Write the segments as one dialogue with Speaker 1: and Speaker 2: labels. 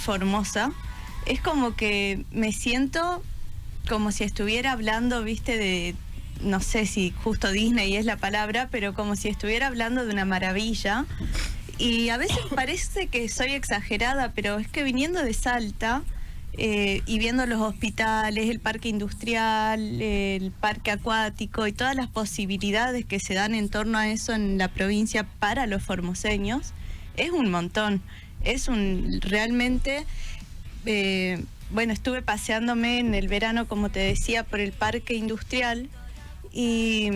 Speaker 1: Formosa, es como que me siento como si estuviera hablando, viste, de, no sé si justo Disney es la palabra, pero como si estuviera hablando de una maravilla. Y a veces parece que soy exagerada, pero es que viniendo de Salta y viendo los hospitales, el parque industrial, el parque acuático y todas las posibilidades que se dan en torno a eso en la provincia para los formoseños, es un montón. Realmente, bueno, estuve paseándome en el verano, como te decía, por el parque industrial y...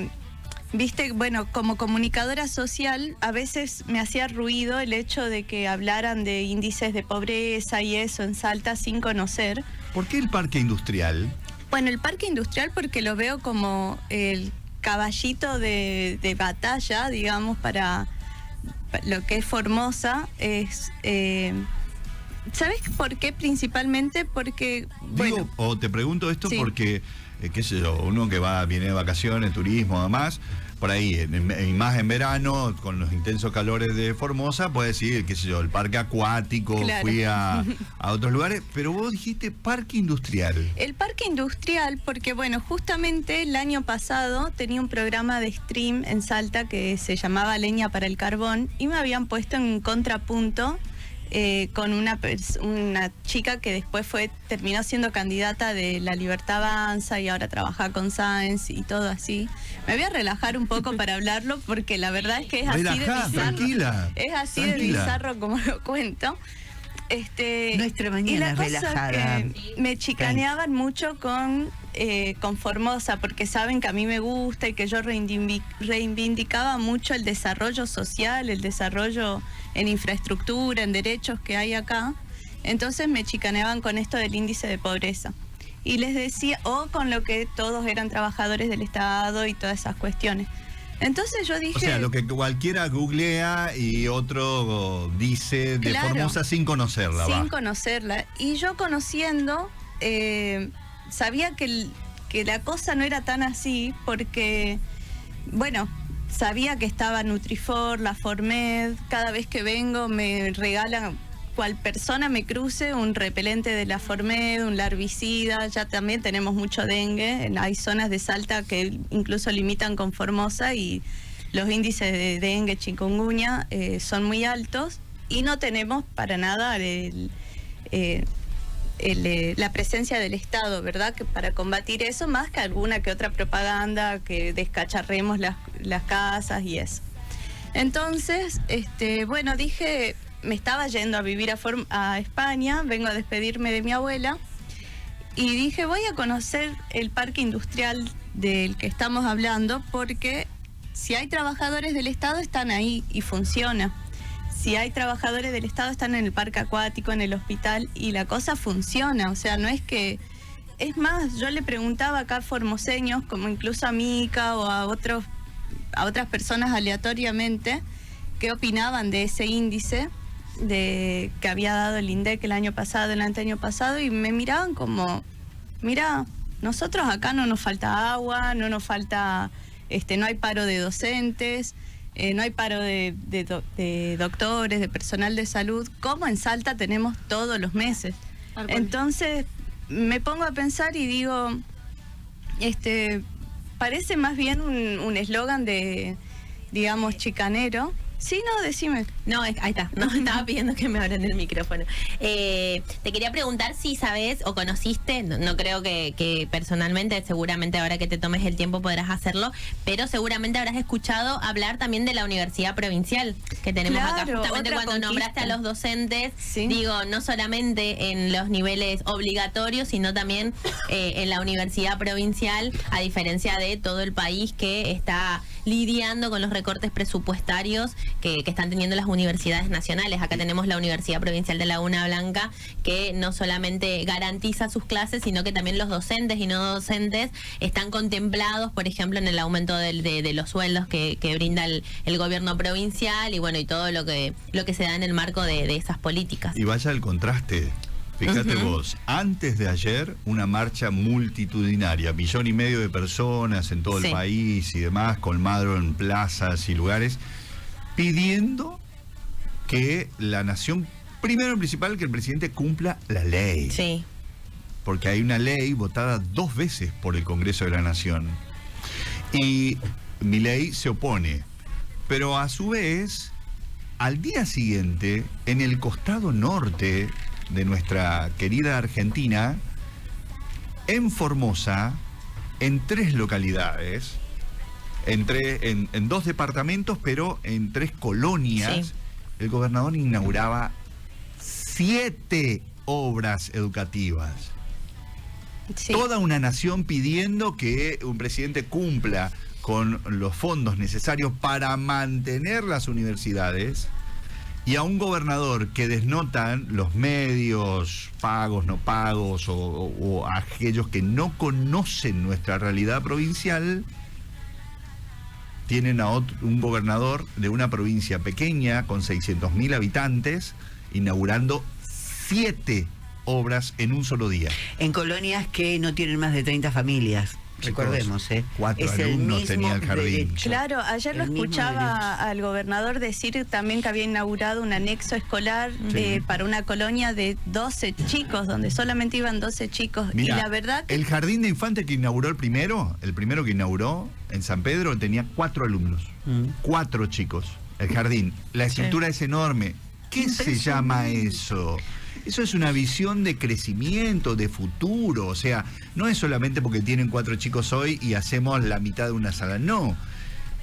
Speaker 1: Viste, bueno, como comunicadora social, a veces me hacía ruido el hecho de que hablaran de índices de pobreza y eso en Salta sin conocer.
Speaker 2: ¿Por qué el parque industrial?
Speaker 1: Bueno, el parque industrial porque lo veo como el caballito de batalla, digamos, para lo que es Formosa. ¿Sabes por qué principalmente? Porque, bueno...
Speaker 2: O te pregunto esto
Speaker 1: sí.
Speaker 2: Porque, qué sé yo, uno que viene de vacaciones, turismo, además... Por ahí, y más en verano, con los intensos calores de Formosa, puede decir, qué sé yo, el parque acuático, claro. Fui a otros lugares, pero vos dijiste parque industrial.
Speaker 1: El parque industrial, porque bueno, justamente el año pasado tenía un programa de stream en Salta que se llamaba Leña para el Carbón, y me habían puesto en contrapunto con una chica que después terminó siendo candidata de La Libertad Avanza y ahora trabaja con Sáenz y todo así. Me voy a relajar un poco para hablarlo porque la verdad es que es así de bizarro.
Speaker 2: Tranquila,
Speaker 1: es así de bizarro como lo cuento.
Speaker 3: Nuestra mañana
Speaker 1: y la
Speaker 3: relajada.
Speaker 1: Cosa que me chicaneaban mucho con Formosa, porque saben que a mí me gusta y que yo reivindicaba mucho el desarrollo social, el desarrollo en infraestructura, en derechos que hay acá. Entonces me chicaneaban con esto del índice de pobreza. Y les decía, con lo que todos eran trabajadores del Estado y todas esas cuestiones. Entonces yo dije...
Speaker 2: O sea, lo que cualquiera googlea y otro dice de
Speaker 1: claro,
Speaker 2: Formosa sin conocerla.
Speaker 1: Sin conocerla. Y yo conociendo, sabía que la cosa no era tan así porque, bueno, sabía que estaba Nutrifor, la Formed, cada vez que vengo me regalan, cual persona me cruce, un repelente de la Formed, un larvicida, ya también tenemos mucho dengue, hay zonas de Salta que incluso limitan con Formosa y los índices de dengue, chikungunya son muy altos y no tenemos para nada la presencia del Estado, ¿verdad? Que para combatir eso, más que alguna que otra propaganda, que descacharremos las casas y eso. Entonces, bueno, dije, me estaba yendo a vivir a España, vengo a despedirme de mi abuela, y dije, voy a conocer el parque industrial del que estamos hablando, porque si hay trabajadores del Estado, están ahí y funciona. Si hay trabajadores del Estado, están en el parque acuático, en el hospital, y la cosa funciona. O sea, no es que... Es más, yo le preguntaba acá a formoseños, como incluso a Mica o a otras personas aleatoriamente, qué opinaban de ese índice que había dado el INDEC el año pasado, el anteaño pasado, y me miraban como, mira, nosotros acá no nos falta agua, no nos falta, no hay paro de docentes, no hay paro de doctores, de personal de salud, como en Salta tenemos todos los meses. Entonces me pongo a pensar y digo, parece más bien un eslogan de, digamos, chicanero. Sí, no, decime.
Speaker 4: No, ahí está. No, estaba pidiendo que me abran el micrófono. Te quería preguntar si sabes o conociste, no creo que personalmente, seguramente ahora que te tomes el tiempo podrás hacerlo, pero seguramente habrás escuchado hablar también de la Universidad Provincial que tenemos acá. Justamente cuando nombraste a los docentes, sí. Digo, no solamente en los niveles obligatorios, sino también en la Universidad Provincial, a diferencia de todo el país que está lidiando con los recortes presupuestarios que están teniendo las universidades nacionales. Acá tenemos la Universidad Provincial de Laguna Blanca, que no solamente garantiza sus clases, sino que también los docentes y no docentes están contemplados, por ejemplo, en el aumento de los sueldos que brinda el gobierno provincial y bueno, y todo lo que se da en el marco de esas políticas.
Speaker 2: Y vaya el contraste. Fíjate vos, antes de ayer, una marcha multitudinaria, 1,5 millones de personas en todo el país y demás, colmado en plazas y lugares, pidiendo que la nación Primero y principal, que el presidente cumpla la ley.
Speaker 4: Sí.
Speaker 2: Porque hay una ley votada 2 veces por el Congreso de la Nación. Y Milei se opone. Pero a su vez, al día siguiente, en el costado norte de nuestra querida Argentina, en Formosa, en 3 localidades, en 2 departamentos, pero en 3 colonias, sí, el gobernador inauguraba 7 obras educativas. Sí. Toda una nación pidiendo que un presidente cumpla con los fondos necesarios para mantener las universidades, y a un gobernador que desnotan los medios pagos, no pagos, o aquellos que no conocen nuestra realidad provincial, tienen a un gobernador de una provincia pequeña con 600.000 habitantes inaugurando 7 obras en un solo día.
Speaker 3: En colonias que no tienen más de 30 familias. Recordemos,
Speaker 2: 4 alumnos tenía el jardín.
Speaker 3: Derecho.
Speaker 1: Claro, ayer lo escuchaba al gobernador decir también que había inaugurado un anexo escolar para una colonia de 12 chicos, donde solamente iban 12 chicos.
Speaker 2: Mirá,
Speaker 1: y la verdad que...
Speaker 2: el jardín de infantes que inauguró el primero que inauguró en San Pedro, tenía 4 alumnos, 4 chicos. El jardín, la estructura es enorme. ¿Qué se llama eso? Eso es una visión de crecimiento, de futuro. O sea, no es solamente porque tienen 4 chicos hoy y hacemos la mitad de una sala. No.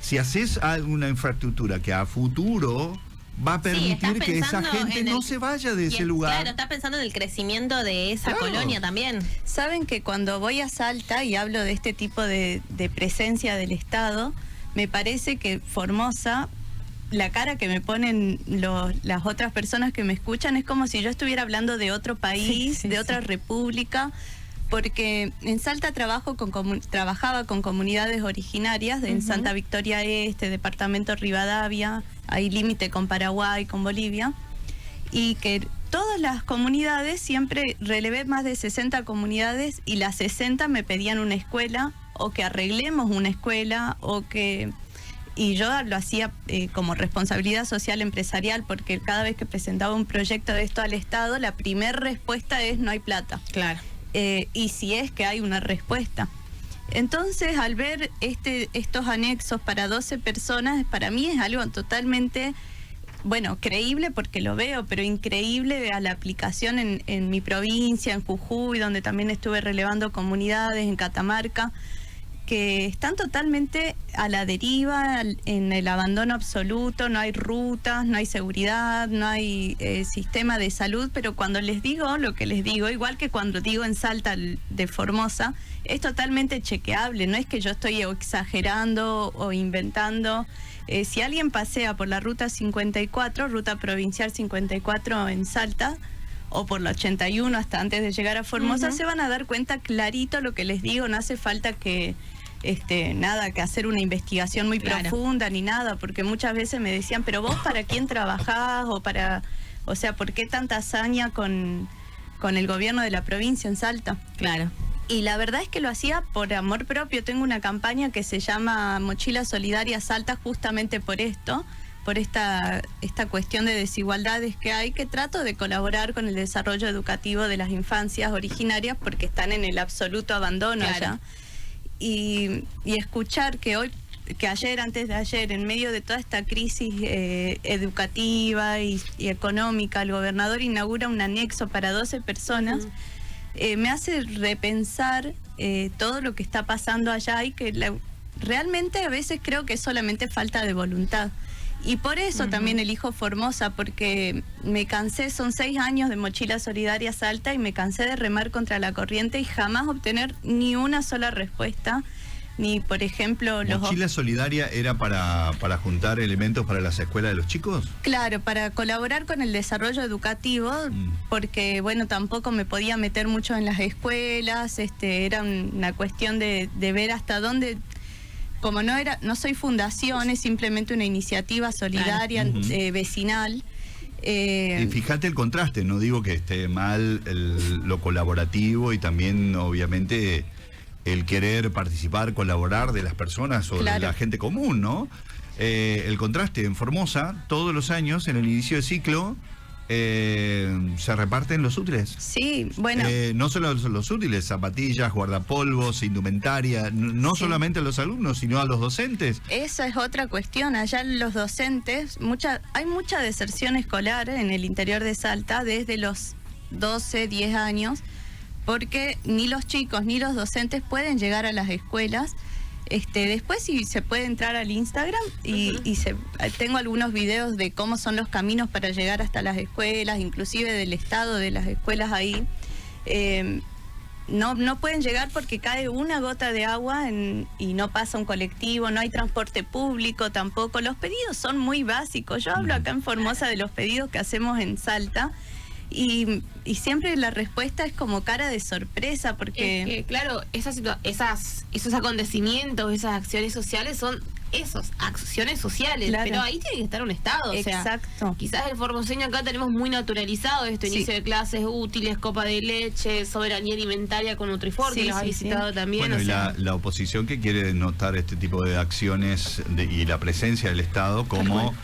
Speaker 2: Si haces una infraestructura que a futuro va a permitir que esa gente no se vaya de ese lugar.
Speaker 4: Claro, está pensando en el crecimiento de esa colonia también.
Speaker 1: Saben que cuando voy a Salta y hablo de este tipo de presencia del Estado, me parece que Formosa... la cara que me ponen las otras personas que me escuchan es como si yo estuviera hablando de otro país, de otra república, porque en Salta trabajaba con comunidades originarias en Santa Victoria Este, departamento Rivadavia, hay límite con Paraguay, con Bolivia, y que todas las comunidades, siempre relevé más de 60 comunidades, y las 60 me pedían una escuela, o que arreglemos una escuela, o que... Y yo lo hacía como responsabilidad social empresarial, porque cada vez que presentaba un proyecto de esto al Estado, la primera respuesta es no hay plata.
Speaker 4: Claro.
Speaker 1: Y si es que hay una respuesta. Entonces, al ver estos anexos para 12 personas, para mí es algo totalmente, bueno, creíble porque lo veo, pero increíble a la aplicación en mi provincia, en Jujuy, donde también estuve relevando comunidades, en Catamarca, que están totalmente a la deriva, en el abandono absoluto, no hay rutas, no hay seguridad, no hay sistema de salud, pero cuando les digo lo que les digo, igual que cuando digo en Salta de Formosa, es totalmente chequeable, no es que yo estoy exagerando o inventando. Si alguien pasea por la ruta 54, ruta provincial 54 en Salta, o por la 81 hasta antes de llegar a Formosa, se van a dar cuenta clarito lo que les digo, no hace falta que... nada, que hacer una investigación muy profunda ni nada, porque muchas veces me decían, pero vos para quién trabajás, o sea, ¿por qué tanta hazaña con el gobierno de la provincia en Salta?
Speaker 4: Claro.
Speaker 1: Y la verdad es que lo hacía por amor propio. Tengo una campaña que se llama Mochila Solidaria Salta, justamente por esto, por esta cuestión de desigualdades que hay, que trato de colaborar con el desarrollo educativo de las infancias originarias, porque están en el absoluto abandono allá. Y escuchar que ayer, antes de ayer, en medio de toda esta crisis educativa y económica, el gobernador inaugura un anexo para 12 personas, me hace repensar todo lo que está pasando allá, y que realmente a veces creo que es solamente falta de voluntad. Y por eso también elijo Formosa, porque me cansé, son 6 años de Mochila Solidaria Salta, y me cansé de remar contra la corriente y jamás obtener ni una sola respuesta, ni por ejemplo...
Speaker 2: ¿Mochila Solidaria era para juntar elementos para las escuelas de los chicos?
Speaker 1: Claro, para colaborar con el desarrollo educativo, porque bueno, tampoco me podía meter mucho en las escuelas, era una cuestión de ver hasta dónde... Como no soy fundación, es simplemente una iniciativa solidaria, vecinal.
Speaker 2: Y fíjate el contraste, no digo que esté mal lo colaborativo, y también obviamente el querer participar, colaborar de las personas o de la gente común, ¿no? El contraste en Formosa, todos los años en el inicio de ciclo, se reparten los útiles.
Speaker 1: Sí, bueno.
Speaker 2: No solo los útiles, zapatillas, guardapolvos, indumentaria, no
Speaker 1: Sí.
Speaker 2: solamente a los alumnos, sino a los docentes.
Speaker 1: Esa es otra cuestión. Allá los docentes, hay mucha deserción escolar en el interior de Salta desde los 12, 10 años, porque ni los chicos ni los docentes pueden llegar a las escuelas. Después sí se puede entrar al Instagram y tengo algunos videos de cómo son los caminos para llegar hasta las escuelas, inclusive del estado de las escuelas ahí. No pueden llegar porque cae una gota de agua y no pasa un colectivo, no hay transporte público tampoco. Los pedidos son muy básicos. Yo hablo acá en Formosa de los pedidos que hacemos en Salta y siempre la respuesta es como cara de sorpresa porque...
Speaker 5: Es que, claro, esos acontecimientos, esas acciones sociales son acciones sociales,
Speaker 1: Claro.
Speaker 5: pero ahí tiene que estar un Estado.
Speaker 1: Exacto.
Speaker 5: O sea, quizás el formoseño acá tenemos muy naturalizado esto,
Speaker 1: Sí.
Speaker 5: inicio de clases útiles, copa de leche, soberanía alimentaria con Nutrifor,
Speaker 1: Sí,
Speaker 5: que los ha
Speaker 1: sí, sí.
Speaker 5: visitado también.
Speaker 2: Bueno,
Speaker 5: o
Speaker 2: y
Speaker 5: sea,
Speaker 2: la oposición que quiere notar este tipo de acciones y la presencia del Estado como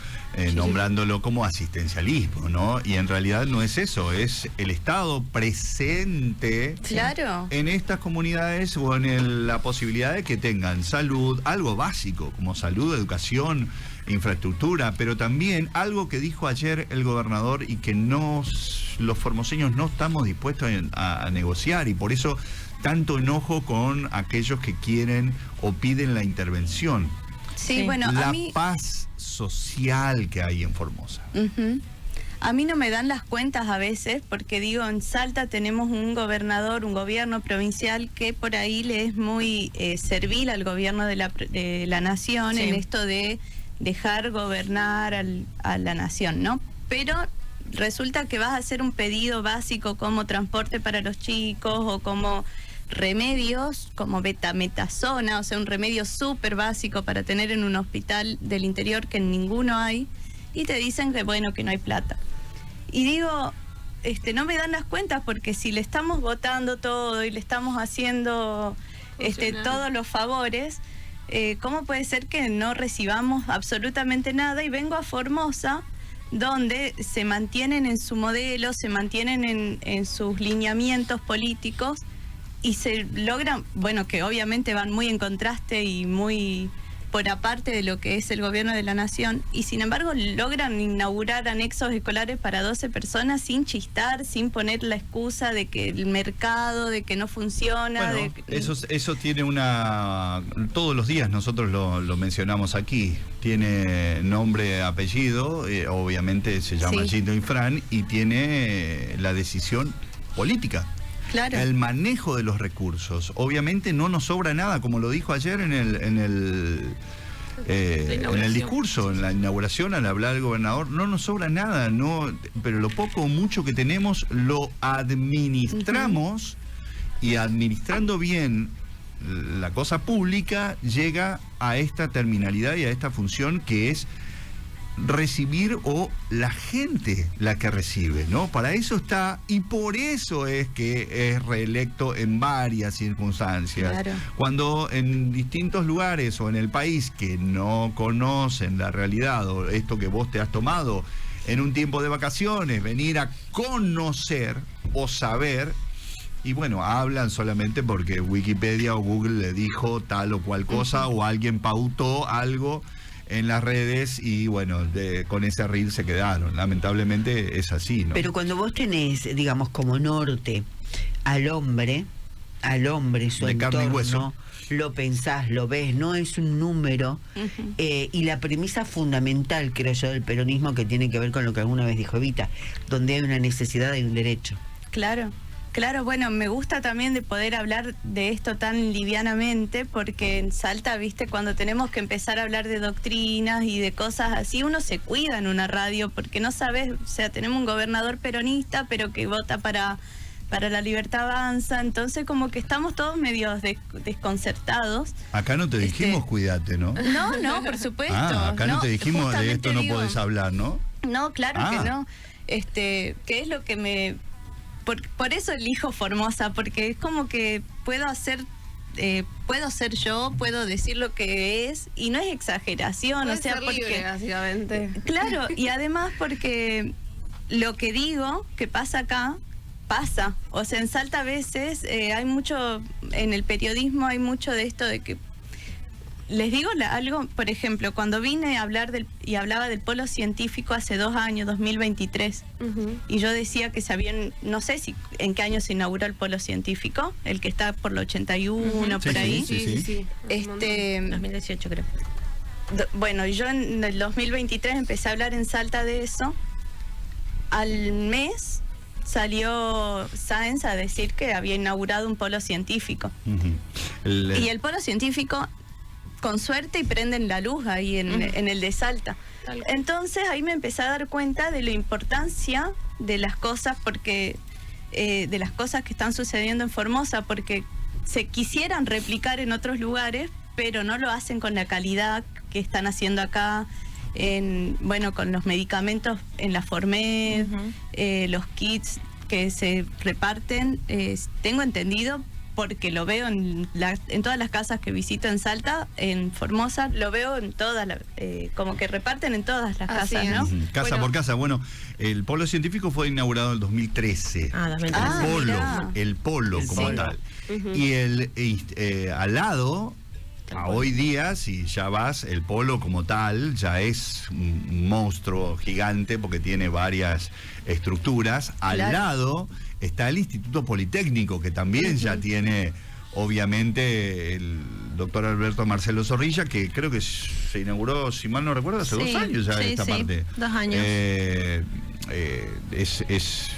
Speaker 2: nombrándolo como asistencialismo, ¿no? Y en realidad no es eso, es el Estado presente
Speaker 1: Claro.
Speaker 2: en estas comunidades o en la posibilidad de que tengan salud, algo básico como salud, educación, infraestructura, pero también algo que dijo ayer el gobernador y que los formoseños no estamos dispuestos a negociar, y por eso tanto enojo con aquellos que quieren o piden la intervención.
Speaker 1: Sí,
Speaker 4: Sí.
Speaker 1: bueno,
Speaker 2: La
Speaker 1: a mí...
Speaker 2: paz social que hay en Formosa.
Speaker 1: Ujú. A mí no me dan las cuentas a veces porque digo, en Salta tenemos un gobierno provincial que por ahí le es muy servil al gobierno de la nación
Speaker 4: Sí.
Speaker 1: en esto de dejar gobernar a la nación, ¿no? Pero resulta que vas a hacer un pedido básico como transporte para los chicos o como remedios como betametasona, o sea, un remedio súper básico para tener en un hospital del interior que en ninguno hay, y te dicen que bueno, que no hay plata. Y digo, no me dan las cuentas porque si le estamos votando todo y le estamos haciendo
Speaker 5: Funcionar.
Speaker 1: todos los favores, ¿cómo puede ser que no recibamos absolutamente nada? Y vengo a Formosa, donde se mantienen en su modelo, se mantienen en sus lineamientos políticos y se logran, bueno, que obviamente van muy en contraste y muy por aparte de lo que es el gobierno de la nación, y sin embargo logran inaugurar anexos escolares para 12 personas sin chistar, sin poner la excusa de que el mercado, de que no funciona.
Speaker 2: Bueno, eso tiene todos los días nosotros lo mencionamos aquí, tiene nombre, apellido, obviamente se llama
Speaker 1: Sí.
Speaker 2: Gildo Infran y tiene la decisión política.
Speaker 1: Claro.
Speaker 2: El manejo de los recursos. Obviamente no nos sobra nada, como lo dijo ayer en el discurso, en la inauguración, al hablar el gobernador, no nos sobra nada, pero lo poco o mucho que tenemos lo administramos y administrando bien la cosa pública llega a esta terminalidad y a esta función que es recibir o la gente la que recibe, ¿no? Para eso está y por eso es que es reelecto en varias circunstancias.
Speaker 1: Claro.
Speaker 2: Cuando en distintos lugares o en el país que no conocen la realidad o esto que vos te has tomado en un tiempo de vacaciones, venir a conocer o saber, y bueno, hablan solamente porque Wikipedia o Google le dijo tal o cual cosa o alguien pautó algo en las redes y bueno, con ese reel se quedaron. Lamentablemente es así, ¿no?
Speaker 3: Pero cuando vos tenés, digamos, como norte al hombre, su
Speaker 2: De carne y
Speaker 3: entorno,
Speaker 2: hueso.
Speaker 3: lo pensás, lo ves, no es un número.
Speaker 1: Ujú.
Speaker 3: Y la premisa fundamental, creo yo, del peronismo, que tiene que ver con lo que alguna vez dijo Evita, donde hay una necesidad y un derecho.
Speaker 1: Claro, claro, bueno, me gusta también de poder hablar de esto tan livianamente, porque en Salta, viste, cuando tenemos que empezar a hablar de doctrinas y de cosas así, uno se cuida en una radio, porque no sabes, o sea, tenemos un gobernador peronista, pero que vota para La Libertad Avanza, entonces como que estamos todos medio desconcertados.
Speaker 2: Acá no te dijimos cuidate, ¿no?
Speaker 1: No, por supuesto.
Speaker 2: Acá no te dijimos de esto no podés hablar, ¿no?
Speaker 1: No, claro
Speaker 2: Ah.
Speaker 1: que no. ¿Qué es lo que me... Por eso elijo Formosa, porque es como que puedo ser yo, puedo decir lo que es, y no es exageración,
Speaker 5: Puedes
Speaker 1: o sea,
Speaker 5: ser
Speaker 1: porque...
Speaker 5: libre, básicamente.
Speaker 1: Claro, y además porque lo que digo que pasa acá, pasa. O sea, en Salta a veces hay mucho, en el periodismo hay mucho de esto de que, les digo algo, por ejemplo, cuando vine a hablar y hablaba del polo científico hace 2 años, 2023, y yo decía que no sé si en qué año se inauguró el polo científico, el que está por el 81, por ahí.
Speaker 5: Sí.
Speaker 4: 2018 creo.
Speaker 1: Bueno, yo en el 2023 empecé a hablar en Salta de eso. Al mes salió Sáenz a decir que había inaugurado un polo científico. Y el polo científico, con suerte, y prenden la luz ahí en el de Salta. Entonces ahí me empecé a dar cuenta de la importancia de las cosas, porque de las cosas que están sucediendo en Formosa, porque se quisieran replicar en otros lugares, pero no lo hacen con la calidad que están haciendo acá, con los medicamentos en la Formed, los kits que se reparten, tengo entendido, porque lo veo en todas las casas que visito en Salta, en Formosa, lo veo en todas, como que reparten en todas las casas, ¿no?
Speaker 2: Casa por casa. Bueno, el polo científico fue inaugurado en el 2013. El polo como tal. Y al lado, hoy día, si ya vas, el polo como tal ya es un monstruo gigante porque tiene varias estructuras. Al lado está el Instituto Politécnico, que también ya tiene, obviamente, el doctor Alberto Marcelo Zorrilla, que creo que se inauguró, si mal no recuerdo, hace 2 años ya esta parte.
Speaker 4: 2 años.
Speaker 2: Es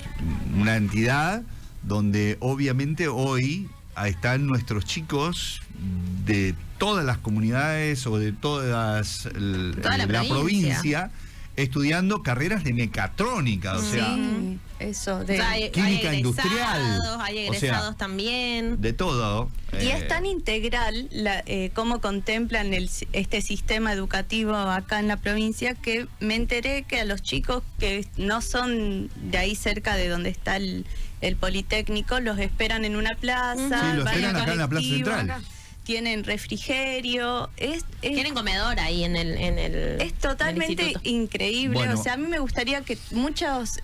Speaker 2: una entidad donde obviamente hoy están nuestros chicos de todas las comunidades o de toda la provincia estudiando carreras de mecatrónica, o sea,
Speaker 1: eso de
Speaker 2: química industrial,
Speaker 4: hay egresados también,
Speaker 2: de todo.
Speaker 1: Y es tan integral cómo contemplan este sistema educativo acá en la provincia, que me enteré que a los chicos que no son de ahí cerca de donde está el Politécnico, los esperan en una plaza.
Speaker 2: Sí, los esperan acá en la Plaza Central.
Speaker 1: Tienen refrigerio,
Speaker 4: tienen comedor ahí en el
Speaker 1: es totalmente increíble.
Speaker 2: Bueno.
Speaker 1: O sea, a mí me gustaría que muchos,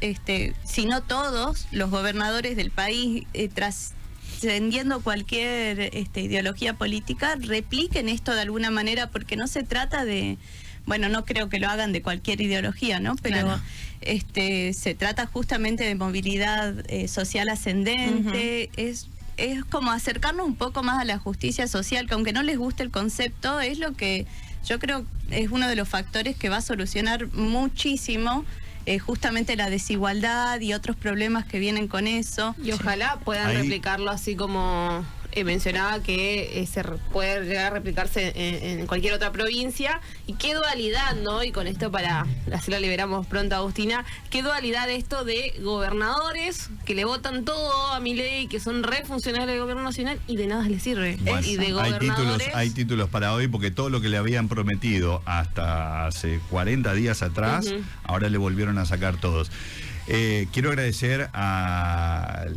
Speaker 1: si no todos, los gobernadores del país, trascendiendo cualquier ideología política, repliquen esto de alguna manera, porque no se trata de, no creo que lo hagan de cualquier ideología, ¿no? Pero
Speaker 4: claro.
Speaker 1: Se trata justamente de movilidad social ascendente, es como acercarnos un poco más a la justicia social, que aunque no les guste el concepto, es lo que yo creo es uno de los factores que va a solucionar muchísimo justamente la desigualdad y otros problemas que vienen con eso.
Speaker 5: Y ojalá puedan replicarlo así como mencionaba, que se puede llegar a replicarse en cualquier otra provincia. Y qué dualidad, ¿no? Y con esto, para así lo liberamos pronto, Agustina, qué dualidad esto de gobernadores que le votan todo a Milei, que son re funcionarios del gobierno nacional y de nada les sirve.
Speaker 2: Bueno,
Speaker 5: y de gobernadores,
Speaker 2: hay títulos para hoy, porque todo lo que le habían prometido hasta hace 40 días atrás, ahora le volvieron a sacar todos. Quiero agradecer al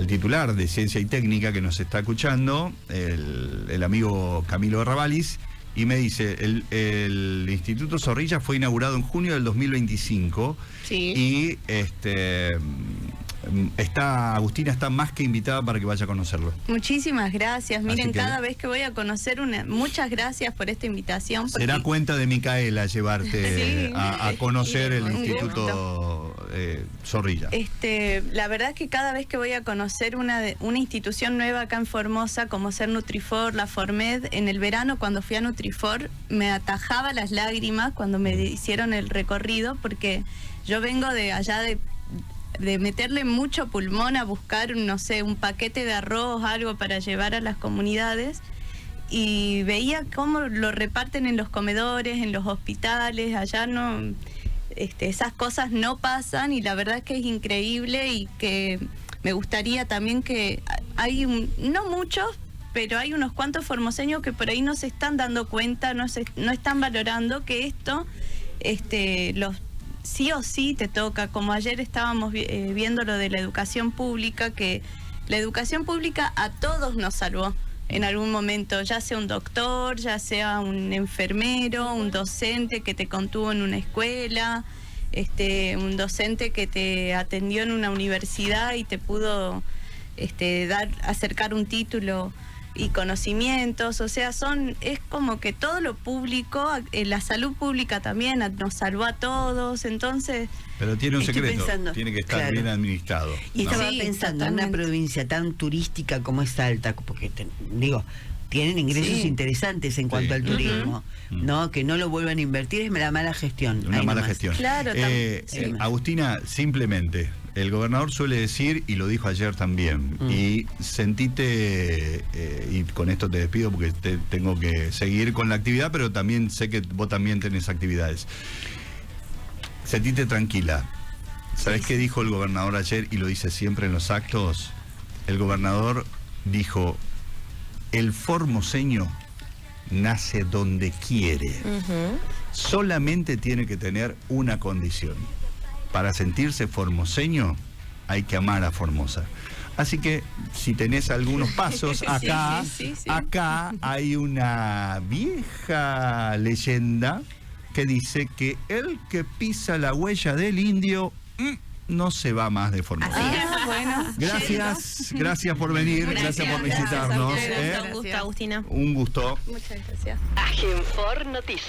Speaker 2: titular de Ciencia y Técnica que nos está escuchando, el amigo Camilo Rabalis, y me dice, el Instituto Zorrilla fue inaugurado en junio del 2025, y Agustina está más que invitada para que vaya a conocerlo.
Speaker 1: Muchísimas gracias. Miren, cada vez que voy a conocer muchas gracias por esta invitación.
Speaker 2: Será cuenta de Micaela llevarte a conocer el Instituto Zorrilla.
Speaker 1: La verdad es que cada vez que voy a conocer una institución nueva acá en Formosa, como ser Nutrifor, la Formed, en el verano cuando fui a Nutrifor me atajaba las lágrimas cuando me hicieron el recorrido, porque yo vengo de allá de meterle mucho pulmón a buscar, no sé, un paquete de arroz, algo para llevar a las comunidades, y veía cómo lo reparten en los comedores, en los hospitales. Allá no, esas cosas no pasan, y la verdad es que es increíble, y que me gustaría también que no muchos, pero hay unos cuantos formoseños que por ahí no se están dando cuenta, no están valorando que esto, sí o sí te toca. Como ayer estábamos viendo lo de la educación pública, que la educación pública a todos nos salvó en algún momento, ya sea un doctor, ya sea un enfermero, un docente que te contuvo en una escuela, un docente que te atendió en una universidad y te pudo acercar un título y conocimientos, o sea, es como que todo lo público, la salud pública también nos salvó a todos, entonces...
Speaker 2: Pero tiene un
Speaker 3: Estoy
Speaker 2: secreto,
Speaker 3: pensando,
Speaker 2: tiene que estar
Speaker 3: claro,
Speaker 2: bien administrado.
Speaker 3: Y
Speaker 2: ¿no?
Speaker 3: estaba
Speaker 1: Sí,
Speaker 3: pensando en una
Speaker 1: totalmente.
Speaker 3: provincia tan turística como es Salta, porque tienen ingresos
Speaker 1: Sí.
Speaker 3: interesantes en cuanto
Speaker 2: Sí.
Speaker 3: al turismo, ¿no? Que no lo vuelvan a invertir es la mala gestión.
Speaker 2: Una
Speaker 3: ahí
Speaker 2: mala
Speaker 3: nomás.
Speaker 2: gestión.
Speaker 1: Claro, sí.
Speaker 2: Agustina, simplemente, el gobernador suele decir, y lo dijo ayer también, y sentite, y con esto te despido porque tengo que seguir con la actividad, pero también sé que vos también tenés actividades. Sentite tranquila. ¿Sabés qué dijo el gobernador ayer? Y lo dice siempre en los actos. El gobernador dijo, el formoseño nace donde quiere. Solamente tiene que tener una condición. Para sentirse formoseño hay que amar a Formosa. Así que si tenés algunos pasos, acá,
Speaker 1: sí.
Speaker 2: acá hay una vieja leyenda que dice que el que pisa la huella del indio no se va más de Formosa.
Speaker 1: Bueno.
Speaker 2: Gracias por venir, gracias por visitarnos.
Speaker 4: Un gusto, Agustina.
Speaker 2: Un gusto.
Speaker 1: Muchas gracias.
Speaker 6: Agenfor Noticias.